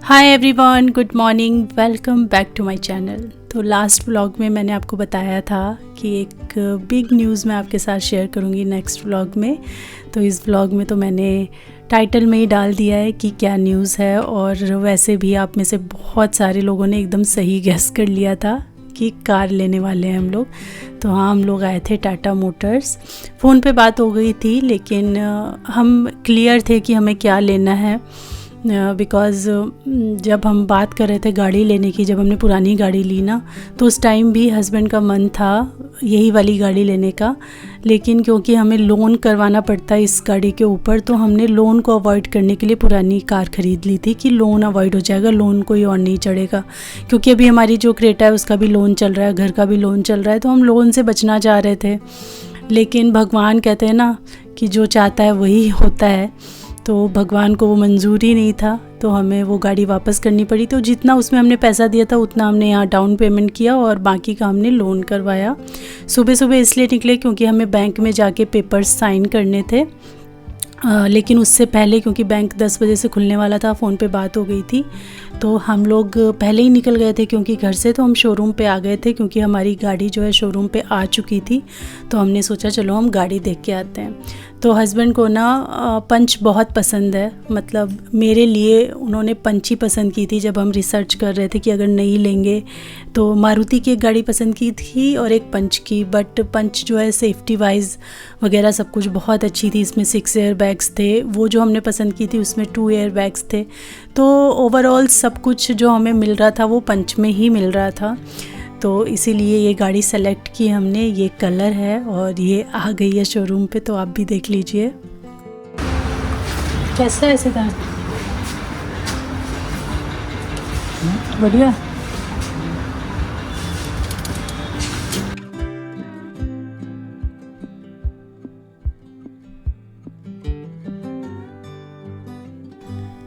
Hi everyone, good morning, welcome back to my channel. तो last vlog में मैंने आपको बताया था कि एक बिग न्यूज़ मैं आपके साथ शेयर करूंगी नेक्स्ट व्लॉग में। तो इस व्लॉग में तो मैंने टाइटल में ही डाल दिया है कि क्या न्यूज़ है, और वैसे भी आप में से बहुत सारे लोगों ने एकदम सही गेस कर लिया था कि कार लेने वाले हैं हम लोग। तो हाँ, हम लोग आए थे टाटा मोटर्स। फ़ोन पे बात हो गई थी, लेकिन हम क्लियर थे कि हमें क्या लेना है। बिकॉज़ जब हम बात कर रहे थे गाड़ी लेने की, जब हमने पुरानी गाड़ी ली ना, तो उस टाइम भी हस्बैंड का मन था यही वाली गाड़ी लेने का, लेकिन क्योंकि हमें लोन करवाना पड़ता है इस गाड़ी के ऊपर, तो हमने लोन को अवॉइड करने के लिए पुरानी कार ख़रीद ली थी कि लोन अवॉइड हो जाएगा, लोन कोई और नहीं चढ़ेगा। क्योंकि अभी हमारी जो क्रेटा है उसका भी लोन चल रहा है, घर का भी लोन चल रहा है, तो हम लोन से बचना चाह रहे थे। लेकिन भगवान कहते हैं ना कि जो चाहता है वही होता है, तो भगवान को वो मंजूर ही नहीं था, तो हमें वो गाड़ी वापस करनी पड़ी। तो जितना उसमें हमने पैसा दिया था उतना हमने यहाँ डाउन पेमेंट किया और बाकी का हमने लोन करवाया। सुबह सुबह इसलिए निकले क्योंकि हमें बैंक में जाके पेपर्स साइन करने थे, लेकिन उससे पहले क्योंकि बैंक 10 बजे से खुलने वाला था, फ़ोन पे बात हो गई थी, तो हम लोग पहले ही निकल गए थे क्योंकि घर से। तो हम शोरूम पे आ गए थे क्योंकि हमारी गाड़ी जो है शोरूम पे आ चुकी थी, तो हमने सोचा चलो हम गाड़ी देख के आते हैं। तो हस्बैंड को ना पंच बहुत पसंद है, मतलब मेरे लिए उन्होंने पंच ही पसंद की थी जब हम रिसर्च कर रहे थे कि अगर नहीं लेंगे तो। मारुति की एक गाड़ी पसंद की थी और एक पंच की, बट पंच जो है सेफ्टी वाइज वगैरह सब कुछ बहुत अच्छी थी। इसमें 6 एयर बैग्स थे, वो जो हमने पसंद की थी उसमें 2 एयर बैग्स थे। तो ओवरऑल सब कुछ जो हमें मिल रहा था वो पंच में ही मिल रहा था, तो इसीलिए ये गाड़ी सेलेक्ट की हमने। ये कलर है और ये आ गई है शोरूम पे, तो आप भी देख लीजिए कैसा है। सिद्धार्थ बढ़िया।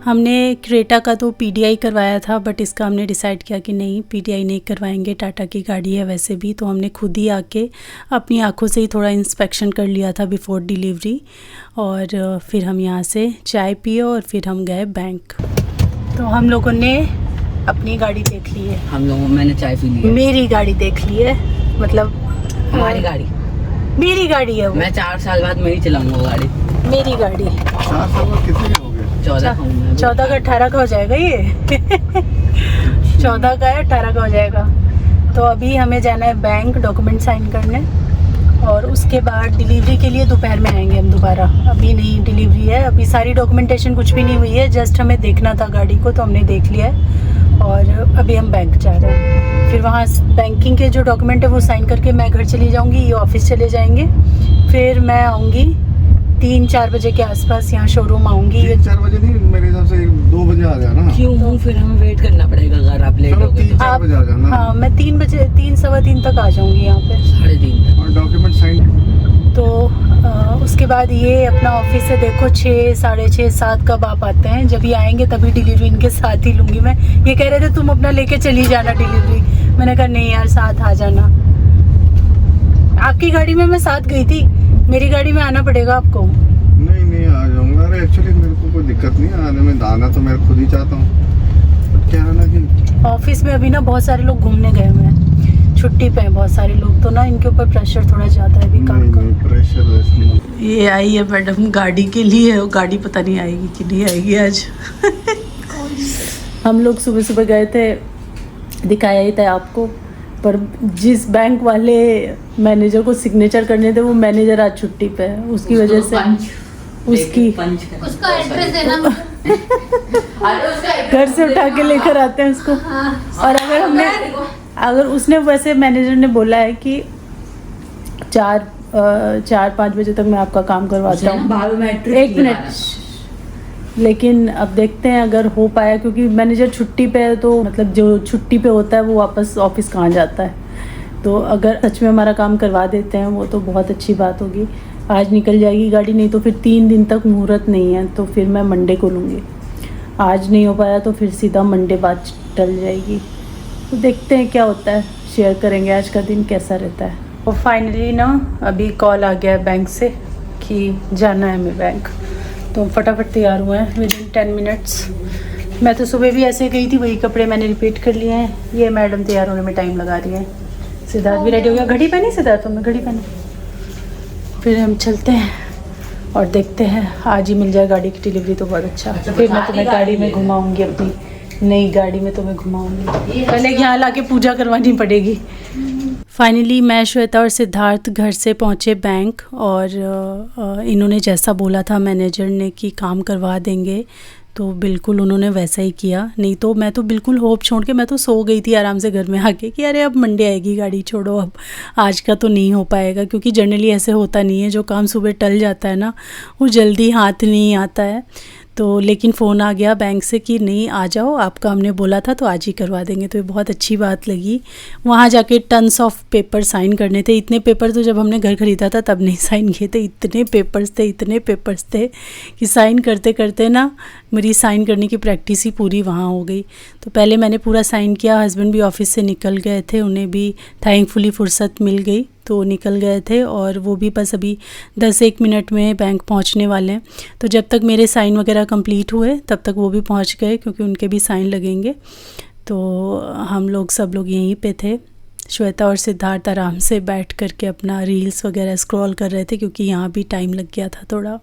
हमने क्रेटा का तो पीडीआई करवाया था, बट इसका हमने डिसाइड किया कि नहीं, पीडीआई नहीं करवाएंगे, टाटा की गाड़ी है वैसे भी। तो हमने खुद ही आके अपनी आंखों से ही थोड़ा इंस्पेक्शन कर लिया था बिफ़ोर डिलीवरी, और फिर हम यहाँ से चाय पिए और फिर हम गए बैंक। तो हम लोगों ने अपनी गाड़ी देख ली है। मैंने चाय पी ली है। मेरी गाड़ी देख ली है, मतलब हमारी गाड़ी, मेरी गाड़ी है वो। मैं 4 साल बाद मैं ही चलाऊंगा गाड़ी। मेरी गाड़ी 4 साल बाद कितने के हो गए? 14 का 18 का हो जाएगा ये 14 का है, 18 का हो जाएगा। तो अभी हमें जाना है बैंक डॉक्यूमेंट साइन करने, और उसके बाद डिलीवरी के लिए दोपहर में आएंगे हम दोबारा। अभी नहीं डिलीवरी है, अभी सारी डॉक्यूमेंटेशन कुछ भी नहीं हुई है, जस्ट हमें देखना था गाड़ी को, तो हमने देख लिया है। और अभी हम बैंक जा रहे हैं, फिर वहाँ बैंकिंग के जो डॉक्यूमेंट है वो साइन करके मैं घर चली जाऊँगी, ये ऑफिस चले जाएंगे। फिर मैं आऊँगी 3-4 बजे के आसपास, यहाँ शोरूम आऊँगी। 4 बजे नहीं, मेरे हिसाब से 2 बजे आ जाना। क्यों? फिर हमें वेट करना पड़ेगा अगर आप लेट हो गए तो। 3-4 बजे आ जाना। हाँ, मैं 3 बजे 3 सवा 3 तक आ जाऊँगी यहाँ पे, 3:30 तक। और डॉक्यूमेंट साइन। तो उसके बाद ये अपना ऑफिस से देखो 6, 6:30, 7 कब आप आते हैं। जब ये आएंगे तभी डिलीवरी इनके साथ ही लूँगी मैं। ये कह रहे थे तुम अपना लेके चली जाना डिलीवरी, मैंने कहा नहीं यार, साथ आ जाना। आपकी गाड़ी में मैं साथ गई थी, मेरी गाड़ी में आना पड़ेगा आपको। नहीं आ जाऊंगा। अरे एक्चुअली मेरे को कोई दिक्कत नहीं है आने में, आना तो मैं खुद ही चाहता हूँ। क्या है ना कि ऑफिस में अभी ना बहुत सारे लोग घूमने गए हुए हैं, छुट्टी पे हैं बहुत सारे लोग, तो ना इनके ऊपर प्रेशर थोड़ा ज़्यादा है अभी काम का। प्रेशर वैसे नहीं। ये आई है मैडम गाड़ी के लिए, गाड़ी पता नहीं आएगी कि नहीं आएगी आज हम लोग सुबह सुबह गए थे, दिखाया ही था आपको, पर जिस बैंक वाले मैनेजर को सिग्नेचर करने थे वो मैनेजर आज छुट्टी पे है, उसकी वजह से उसका एड्रेस देना घर से उठा के लेकर आते हैं उसको। और अगर उसने, वैसे मैनेजर ने बोला है कि 4-5 बजे तक मैं आपका काम करवाता हूँ। 1 मिनट, लेकिन अब देखते हैं अगर हो पाया, क्योंकि मैनेजर छुट्टी पे है, तो मतलब जो छुट्टी पे होता है वो वापस ऑफिस कहाँ जाता है। तो अगर सच में हमारा काम करवा देते हैं वो तो बहुत अच्छी बात होगी। आज निकल जाएगी गाड़ी, नहीं तो फिर 3 दिन तक मुहूर्त नहीं है, तो फिर मैं मंडे को लूँगी। आज नहीं हो पाया तो फिर सीधा मंडे बाद टल जाएगी। तो देखते हैं क्या होता है, शेयर करेंगे आज का दिन कैसा रहता है। और फाइनली ना अभी कॉल आ गया है बैंक से कि जाना है हमें बैंक, तो फटाफट तैयार हुए हैं विद इन 10 मिनट्स। मैं तो सुबह भी ऐसे गई थी, वही कपड़े मैंने रिपीट कर लिए हैं। ये मैडम तैयार होने में टाइम लगा रही है। सिद्धार्थ भी रेडी हो गया। घड़ी पहनी सिद्धार्थ? तुमने घड़ी पहनी? फिर हम चलते हैं और देखते हैं, आज ही मिल जाए गाड़ी की डिलीवरी तो बहुत अच्छा। फिर मैं तुम्हें गाड़ी में घुमाऊँगी, अपनी नई गाड़ी में तुम्हें घुमाऊँगी। पहले यहाँ ला के पूजा करवानी पड़ेगी। फाइनली मैं, श्वेता और सिद्धार्थ घर से पहुँचे बैंक, और इन्होंने जैसा बोला था मैनेजर ने कि काम करवा देंगे, तो बिल्कुल उन्होंने वैसा ही किया। नहीं तो मैं तो बिल्कुल होप छोड़ के मैं तो सो गई थी आराम से घर में आके कि अरे अब मंडे आएगी गाड़ी, छोड़ो अब आज का तो नहीं हो पाएगा। क्योंकि जनरली ऐसे होता नहीं है, जो काम सुबह टल जाता है ना वो जल्दी हाथ नहीं आता है। तो लेकिन फ़ोन आ गया बैंक से कि नहीं आ जाओ, आपका हमने बोला था तो आज ही करवा देंगे। तो ये बहुत अच्छी बात लगी। वहाँ जाके टन्स ऑफ पेपर साइन करने थे। इतने पेपर तो जब हमने घर ख़रीदा था तब नहीं साइन किए थे। इतने पेपर्स थे कि साइन करते करते ना मेरी साइन करने की प्रैक्टिस ही पूरी वहाँ हो गई। तो पहले मैंने पूरा साइन किया। हस्बैंड भी ऑफिस से निकल गए थे, उन्हें भी थैंकफुली फुर्सत मिल गई तो निकल गए थे, और वो भी बस अभी 10-1 मिनट में बैंक पहुंचने वाले हैं। तो जब तक मेरे साइन वगैरह कंप्लीट हुए तब तक वो भी पहुंच गए, क्योंकि उनके भी साइन लगेंगे। तो हम लोग सब लोग यहीं पे थे। श्वेता और सिद्धार्थ आराम से बैठ करके अपना रील्स वगैरह स्क्रॉल कर रहे थे, क्योंकि यहाँ भी टाइम लग गया था थोड़ा।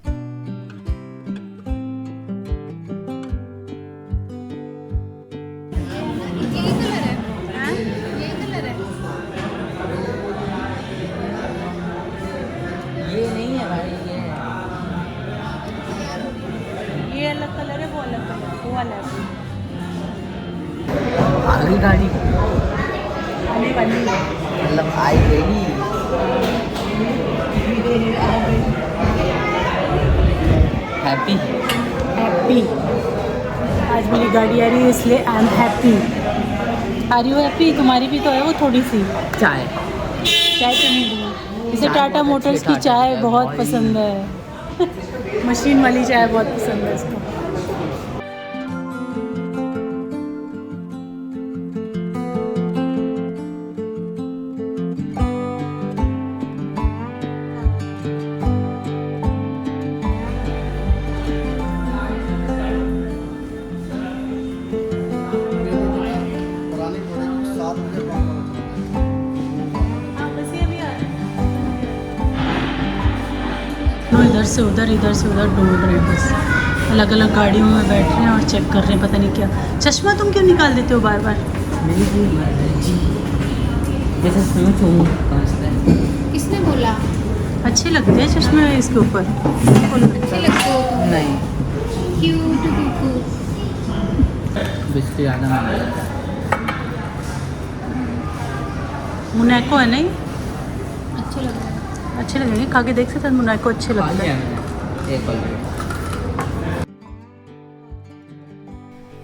ये नहीं है भाई, ये अलग कलर है, वो अलग कलर, वो वाला है। आ गई गाड़ी, आने वाली है, मतलब आई गई। हैप्पी आज मेरी गाड़ी आ रही है इसलिए I am happy. Are you happy? तुम्हारी भी तो है वो थोड़ी सी। चाय चाय तो नहीं दूँ इसे। चाय टाटा बहुत मोटर्स अच्छी की चाय टाटा बहुत भाई। पसंद है। मशीन वाली चाय बहुत पसंद है इसको। इधर से उधर ढूंढ रहे हैं, बस अलग अलग गाड़ियों में बैठ रहे हैं और चेक कर रहे हैं पता नहीं क्या। चश्मा तुम क्यों निकाल देते हो बार बार? किसने बोला? अच्छे लगते हैं चश्मे इसके ऊपर। अच्छे लगते हो तुम। नहीं, क्यूट कुकू। बिस्किट ज़्यादा महंगा है। मुनैको है नहीं? अच्छे लग रहे हैं। अच्छे लगेंगे, खा के देख सकते हैं। मुनैको अच्छे लगते हैं। एक ऑलरेडी।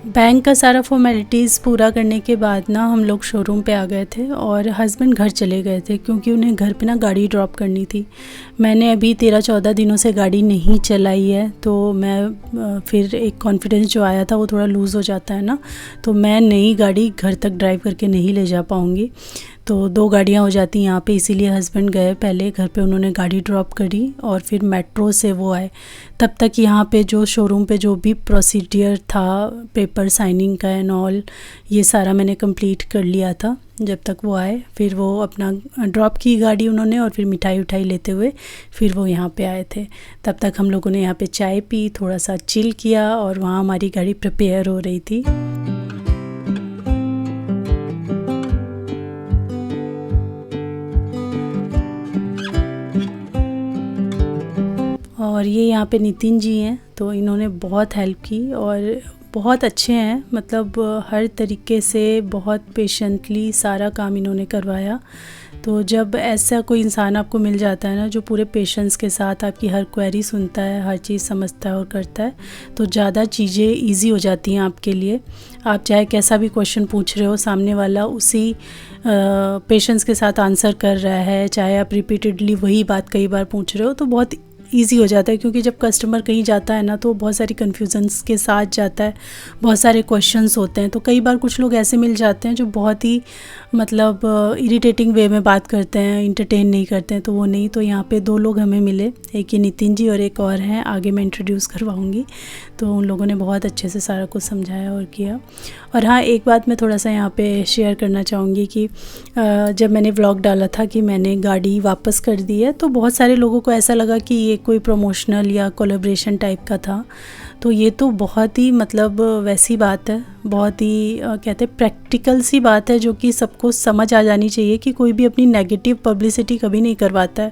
बैंक का सारा फॉर्मेलिटीज़ पूरा करने के बाद ना हम लोग शोरूम पे आ गए थे, और हस्बैंड घर चले गए थे क्योंकि उन्हें घर पे ना गाड़ी ड्रॉप करनी थी। मैंने अभी 13-14 दिनों से गाड़ी नहीं चलाई है, तो मैं फिर एक कॉन्फिडेंस जो आया था वो थोड़ा लूज़ हो जाता है ना, तो मैं नई गाड़ी घर तक ड्राइव करके नहीं ले जा पाऊँगी। तो 2 गाड़ियाँ हो जाती यहाँ पे, इसीलिए हस्बैंड गए पहले घर पे, उन्होंने गाड़ी ड्रॉप करी और फिर मेट्रो से वो आए। तब तक यहाँ पे जो शोरूम पे जो भी प्रोसीडियर था पेपर साइनिंग का एंड ऑल, ये सारा मैंने कंप्लीट कर लिया था। जब तक वो आए फिर वो अपना ड्रॉप की गाड़ी उन्होंने, और फिर मिठाई उठाई लेते हुए फिर वो यहाँ पे आए थे। तब तक हम लोगों ने यहाँ पे चाय पी, थोड़ा सा चिल किया, और वहाँ हमारी गाड़ी प्रिपेयर हो रही थी। और ये यहाँ पे नितिन जी हैं, तो इन्होंने बहुत हेल्प की और बहुत अच्छे हैं, मतलब हर तरीके से बहुत पेशेंटली सारा काम इन्होंने करवाया। तो जब ऐसा कोई इंसान आपको मिल जाता है ना जो पूरे पेशेंस के साथ आपकी हर क्वेरी सुनता है, हर चीज़ समझता है और करता है, तो ज़्यादा चीज़ें इजी हो जाती हैं आपके लिए। आप चाहे कैसा भी क्वेश्चन पूछ रहे हो, सामने वाला उसी पेशेंस के साथ आंसर कर रहा है, चाहे आप रिपीटेडली वही बात कई बार पूछ रहे हो, तो बहुत इजी हो जाता है, क्योंकि जब कस्टमर कहीं जाता है ना तो बहुत सारी कन्फ्यूजन्स के साथ जाता है, बहुत सारे क्वेश्चंस होते हैं। तो कई बार कुछ लोग ऐसे मिल जाते हैं जो बहुत ही मतलब इरिटेटिंग वे में बात करते हैं, इंटरटेन नहीं करते हैं, तो वो नहीं। तो यहाँ पे 2 लोग हमें मिले, एक ये नितिन जी और एक और हैं, आगे मैं इंट्रोड्यूस करवाऊँगी। तो उन लोगों ने बहुत अच्छे से सारा कुछ समझाया और किया। और हाँ, एक बात मैं थोड़ा सा यहाँ पे शेयर करना चाहूँगी कि जब मैंने व्लॉग डाला था कि मैंने गाड़ी वापस कर दी है, तो बहुत सारे लोगों को ऐसा लगा कि ये कोई प्रमोशनल या कोलैबोरेशन टाइप का था। तो ये तो बहुत ही मतलब वैसी बात है, बहुत ही कहते हैं प्रैक्टिकल सी बात है, जो कि सबको समझ आ जानी चाहिए कि कोई भी अपनी नेगेटिव पब्लिसिटी कभी नहीं करवाता है।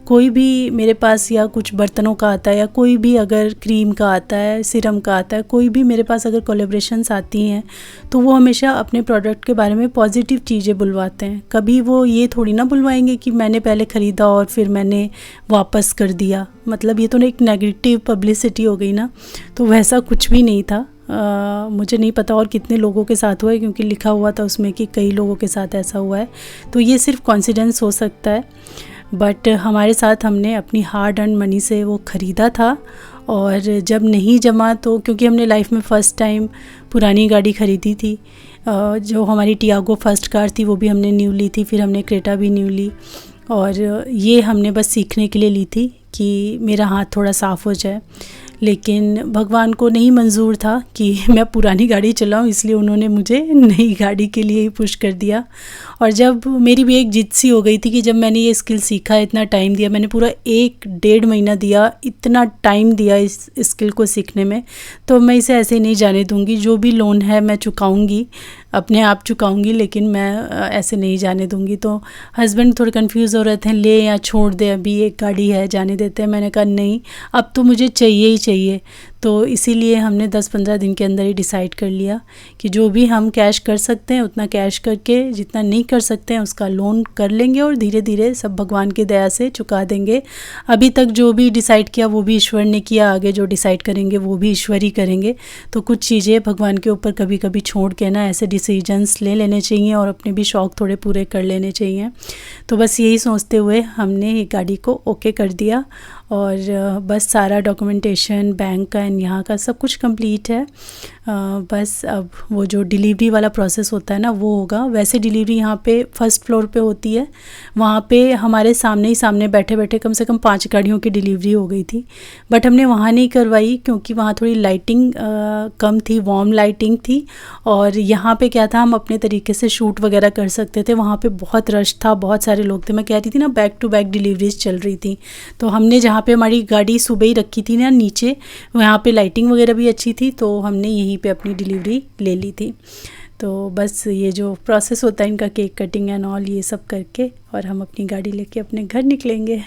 कोई भी मेरे पास या कुछ बर्तनों का आता है, या कोई भी अगर क्रीम का आता है, सीरम का आता है, कोई भी मेरे पास अगर कोलैबोरेशंस आती हैं, तो वो हमेशा अपने प्रोडक्ट के बारे में पॉजिटिव चीज़ें बुलवाते हैं। कभी वो ये थोड़ी ना बुलवाएंगे कि मैंने पहले ख़रीदा और फिर मैंने वापस कर दिया, मतलब ये तो एक नेगेटिव पब्लिसिटी हो गई ना। तो वैसा कुछ भी नहीं था। मुझे नहीं पता और कितने लोगों के साथ हुआ है, क्योंकि लिखा हुआ था उसमें कि कई लोगों के साथ ऐसा हुआ है। तो ये सिर्फ कॉन्सिडेंस हो सकता है, बट हमारे साथ हमने अपनी हार्ड अर्न मनी से वो ख़रीदा था। और जब नहीं जमा, तो क्योंकि हमने लाइफ में फ़र्स्ट टाइम पुरानी गाड़ी ख़रीदी थी, जो हमारी टियागो फर्स्ट कार थी वो भी हमने न्यू ली थी, फिर हमने क्रेटा भी न्यू ली। और ये हमने बस सीखने के लिए ली थी कि मेरा हाथ थोड़ा साफ़ हो जाए। लेकिन भगवान को नहीं मंजूर था कि मैं पुरानी गाड़ी चलाऊं, इसलिए उन्होंने मुझे नई गाड़ी के लिए ही पुश कर दिया। और जब मेरी भी एक जिद सी हो गई थी कि जब मैंने ये स्किल सीखा, इतना टाइम दिया, मैंने पूरा 1-1.5 महीना दिया, इतना टाइम दिया इस स्किल को सीखने में, तो मैं इसे ऐसे ही नहीं जाने दूंगी। जो भी लोन है मैं चुकाऊंगी, अपने आप चुकाऊंगी, लेकिन मैं ऐसे नहीं जाने दूंगी। तो हस्बैंड थोड़े कंफ्यूज हो रहे थे, ले या छोड़ दे, अभी एक गाड़ी है, जाने देते हैं। मैंने कहा नहीं, अब तो मुझे चाहिए ही चाहिए। तो इसीलिए हमने 10-15 दिन के अंदर ही डिसाइड कर लिया कि जो भी हम कैश कर सकते हैं उतना कैश करके, जितना नहीं कर सकते हैं उसका लोन कर लेंगे और धीरे धीरे सब भगवान की दया से चुका देंगे। अभी तक जो भी डिसाइड किया वो भी ईश्वर ने किया, आगे जो डिसाइड करेंगे वो भी ईश्वर ही करेंगे। तो कुछ चीज़ें भगवान के ऊपर कभी कभी छोड़ के ना ऐसे डिसीजंस ले लेने चाहिए और अपने भी शौक़ थोड़े पूरे कर लेने चाहिए। तो बस यही सोचते हुए हमने ये गाड़ी को ओके कर दिया और बस सारा डॉक्यूमेंटेशन बैंक का एंड यहाँ का सब कुछ कंप्लीट है। बस अब वो जो डिलीवरी वाला प्रोसेस होता है ना वो होगा। वैसे डिलीवरी यहाँ पे फर्स्ट फ्लोर पे होती है, वहाँ पे हमारे सामने ही सामने बैठे बैठे कम से कम 5 गाड़ियों की डिलीवरी हो गई थी, बट हमने वहाँ नहीं करवाई क्योंकि वहाँ थोड़ी लाइटिंग कम थी, वार्म लाइटिंग थी। और यहाँ पे क्या था, हम अपने तरीके से शूट वगैरह कर सकते थे। वहाँ पे बहुत रश था, बहुत सारे लोग थे। मैं कह रही थी ना, बैक टू बैक डिलीवरीज चल रही थी। तो हमने जहाँ पे हमारी गाड़ी सुबह ही रखी थी ना नीचे, वहाँ पे लाइटिंग वगैरह भी अच्छी थी, तो हमने यहीं पे अपनी डिलीवरी ले ली थी। तो बस ये जो प्रोसेस होता है इनका, केक कटिंग एंड ऑल, ये सब करके और हम अपनी गाड़ी लेके अपने घर निकलेंगे।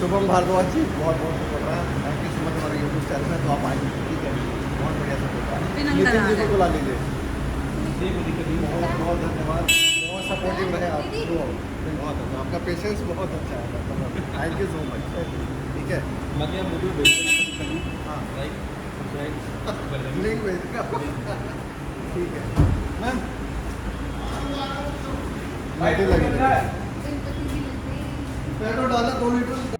शुभम भारद्वाज जी, बहुत बहुत शुक्रिया, थैंक यू सो मच हमारे यूट्यूब चैनल में। तो आप आएंगे, ठीक है, बहुत बढ़िया से होता है। नितिन जी को बुला लीजिए, बहुत बहुत धन्यवाद, बहुत सपोर्टिव रहे आप, बहुत अच्छा, आपका पेशेंस बहुत अच्छा है, थैंक यू सो मच। ठीक है, बाकी आप मुझे हाँ राइट लिंक भेजेगा ठीक है मैम लाइटें लगी पेट्रोल डाला 2 लीटर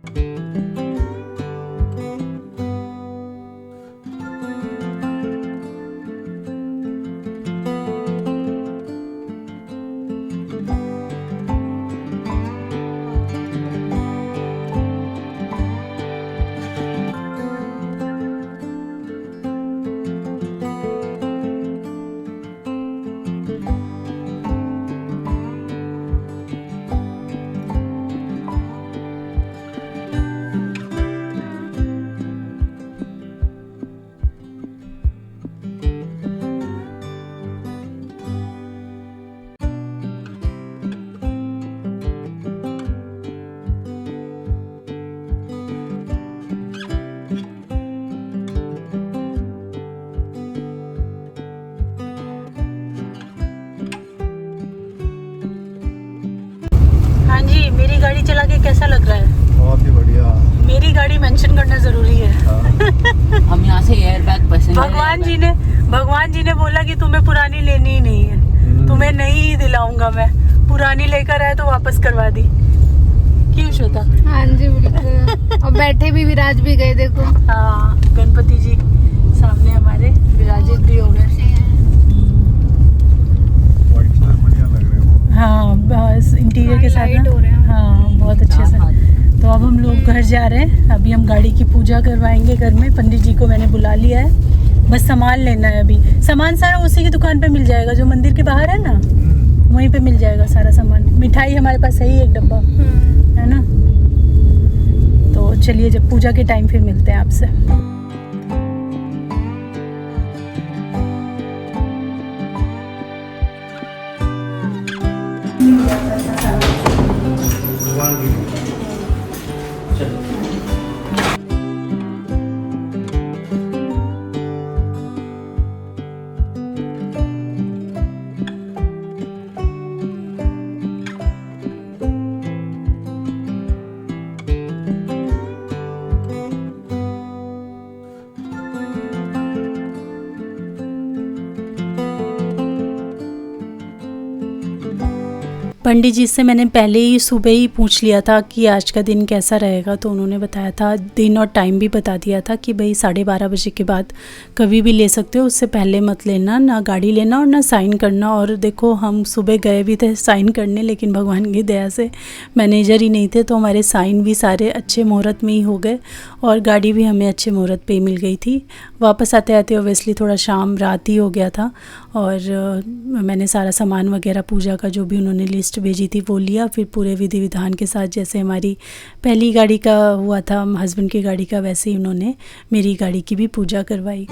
हाँ जी, मेरी गाड़ी चला के कैसा लग रहा है? बहुत ही बढ़िया मेरी गाड़ी मेंशन करना जरूरी है। हम यहाँ से एयरबैग पैसेंजर भगवान जी ने बोला कि तुम्हें पुरानी लेनी ही नहीं है, तुम्हें नहीं ही दिलाऊंगा मैं। पुरानी लेकर आए तो वापस करवा दी। क्यों श्वेता? हाँ जी बिल्कुल। और बैठे भी विराज भी गए देखो। हाँ, गणपति जी सामने हमारे विराजित भी हो गए। व्हाइट कलर बढ़िया लग रहे हो हाँ, बस इंटीरियर के साथ लाइट हो रहे ना। हैं। हाँ, बहुत अच्छे से। तो अब हम लोग घर जा रहे हैं। अभी हम गाड़ी की पूजा करवाएंगे घर में। पंडित जी को मैंने बुला लिया है, बस सामान लेना है। अभी सामान सारा उसी की दुकान पे मिल जाएगा जो मंदिर के बाहर है ना, वहीं पे मिल जाएगा सारा सामान। मिठाई हमारे पास है ही 1 डब्बा, है ना। तो चलिए, जब पूजा के टाइम फिर मिलते हैं आपसे। भगवान की पंडित जी से मैंने पहले ही सुबह ही पूछ लिया था कि आज का दिन कैसा रहेगा, तो उन्होंने बताया था, दिन और टाइम भी बता दिया था कि भाई 12:30 बजे के बाद कभी भी ले सकते हो, उससे पहले मत लेना, ना गाड़ी लेना और ना साइन करना। और देखो, हम सुबह गए भी थे साइन करने, लेकिन भगवान की दया से मैनेजर ही नहीं थे, तो हमारे साइन भी सारे अच्छे मुहूर्त में ही हो गए और गाड़ी भी हमें अच्छे मुहूर्त पे ही मिल गई थी। वापस आते आते ओबियसली थोड़ा शाम रात ही हो गया था और मैंने सारा सामान वगैरह पूजा का जो भी उन्होंने लिस्ट भेजी थी वो लिया। फिर पूरे विधि विधान के साथ, जैसे हमारी पहली गाड़ी का हुआ था हस्बैंड की गाड़ी का, वैसे ही उन्होंने मेरी गाड़ी की भी पूजा करवाई।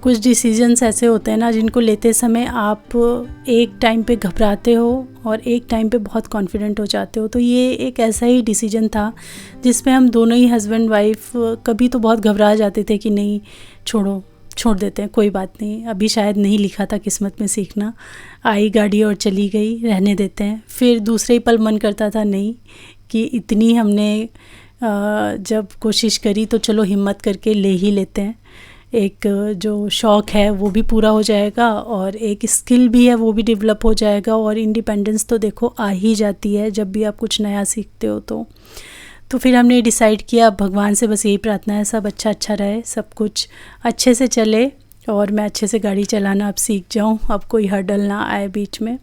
कुछ डिसीजंस ऐसे होते हैं ना जिनको लेते समय आप एक टाइम पे घबराते हो और एक टाइम पे बहुत कॉन्फिडेंट हो जाते हो। तो ये एक ऐसा ही डिसीजन था जिसमें हम दोनों ही हस्बैंड वाइफ कभी तो बहुत घबरा जाते थे कि नहीं छोड़ देते हैं, कोई बात नहीं, अभी शायद नहीं लिखा था किस्मत में सीखना, आई गाड़ी और चली गई, रहने देते हैं। फिर दूसरे ही पल मन करता था नहीं कि इतनी हमने जब कोशिश करी तो चलो हिम्मत करके ले ही लेते हैं। एक जो शौक़ है वो भी पूरा हो जाएगा और एक स्किल भी है वो भी डेवलप हो जाएगा, और इंडिपेंडेंस तो देखो आ ही जाती है जब भी आप कुछ नया सीखते हो। तो फिर हमने डिसाइड किया, भगवान से बस यही प्रार्थना है सब अच्छा रहे, सब कुछ अच्छे से चले और मैं अच्छे से गाड़ी चलाना अब सीख जाऊं, अब कोई हर्डल ना आए बीच में।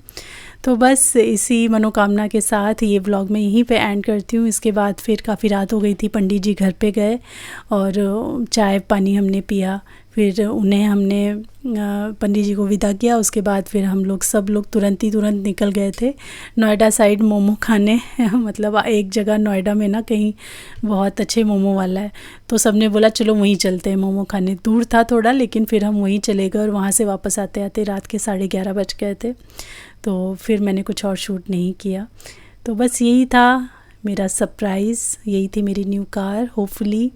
तो बस इसी मनोकामना के साथ ये व्लॉग मैं यहीं पे एंड करती हूँ। इसके बाद फिर काफ़ी रात हो गई थी, पंडित जी घर पे गए और चाय पानी हमने पिया, फिर उन्हें हमने पंडित जी को विदा किया। उसके बाद फिर हम लोग सब लोग तुरंत निकल गए थे नोएडा साइड मोमो खाने मतलब एक जगह नोएडा में ना कहीं बहुत अच्छे मोमो वाला है, तो सब ने बोला चलो वहीं चलते हैं मोमो खाने। दूर था थोड़ा लेकिन फिर हम वहीं चले गए और वहाँ से वापस आते आते रात के 11:30 बज गए थे। तो फिर मैंने कुछ और शूट नहीं किया। तो बस यही था मेरा सरप्राइज़, यही थी मेरी न्यू कार। होपफुली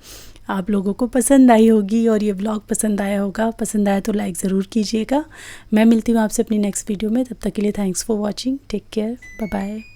आप लोगों को पसंद आई होगी और ये व्लॉग पसंद आया होगा। पसंद आया तो लाइक ज़रूर कीजिएगा। मैं मिलती हूँ आपसे अपनी नेक्स्ट वीडियो में, तब तक के लिए thanks for watching, take care, bye bye.